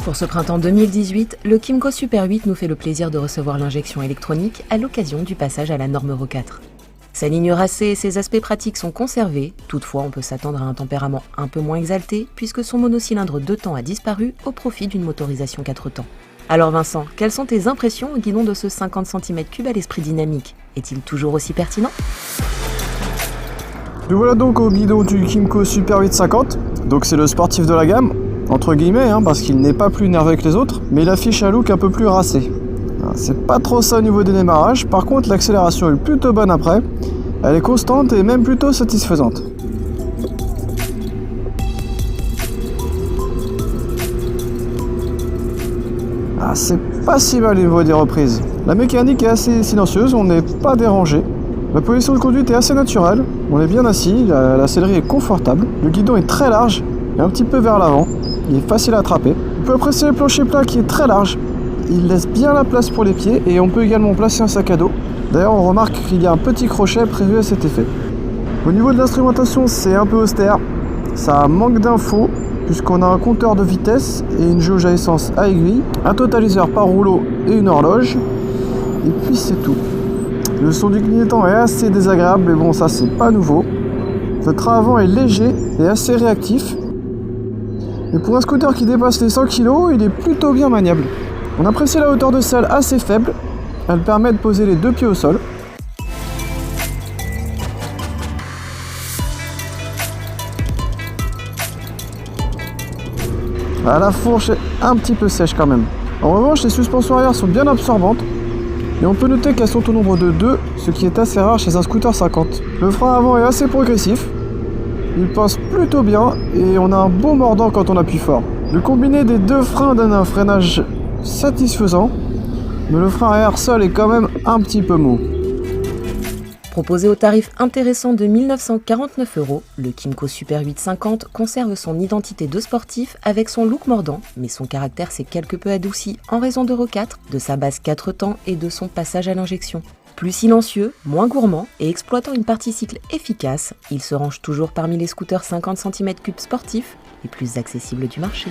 Pour ce printemps 2018, le Kymco Super 8 nous fait le plaisir de recevoir l'injection électronique à l'occasion du passage à la norme Euro 4. Sa ligne racée et ses aspects pratiques sont conservés, toutefois on peut s'attendre à un tempérament un peu moins exalté puisque son monocylindre 2 temps a disparu au profit d'une motorisation 4 temps. Alors Vincent, quelles sont tes impressions au guidon de ce 50 cm3 à l'esprit dynamique? Est-il toujours aussi pertinent? Nous voilà donc au guidon du Kymco Super 850, donc c'est le sportif de la gamme, entre guillemets, parce qu'il n'est pas plus nerveux que les autres, mais il affiche un look un peu plus racé. C'est pas trop ça au niveau des démarrages, par contre l'accélération est plutôt bonne après, elle est constante et même plutôt satisfaisante. C'est pas si mal au niveau des reprises. La mécanique est assez silencieuse, on n'est pas dérangé. La position de conduite est assez naturelle, on est bien assis, la sellerie est confortable, le guidon est très large et un petit peu vers l'avant, il est facile à attraper. On peut apprécier le plancher plat qui est très large, il laisse bien la place pour les pieds et on peut également placer un sac à dos. D'ailleurs on remarque qu'il y a un petit crochet prévu à cet effet. Au niveau de l'instrumentation c'est un peu austère, ça manque d'infos puisqu'on a un compteur de vitesse et une jauge à essence à aiguille, un totaliseur par rouleau et une horloge, et puis c'est tout. Le son du clignotant est assez désagréable, mais bon, ça c'est pas nouveau. Le train avant est léger et assez réactif. Mais pour un scooter qui dépasse les 100 kg, il est plutôt bien maniable. On apprécie la hauteur de selle assez faible. Elle permet de poser les deux pieds au sol. La fourche est un petit peu sèche quand même. En revanche, les suspensions arrière sont bien absorbantes. Et on peut noter qu'elles sont au nombre de 2, ce qui est assez rare chez un scooter 50. Le frein avant est assez progressif, il passe plutôt bien et on a un beau mordant quand on appuie fort. Le combiné des deux freins donne un freinage satisfaisant, mais le frein arrière seul est quand même un petit peu mou. Proposé au tarif intéressant de 1 949 €, le Kymco Super 850 conserve son identité de sportif avec son look mordant, mais son caractère s'est quelque peu adouci en raison d'Euro 4, de sa base 4 temps et de son passage à l'injection. Plus silencieux, moins gourmand et exploitant une partie cycle efficace, il se range toujours parmi les scooters 50 cm3 sportifs les plus accessibles du marché.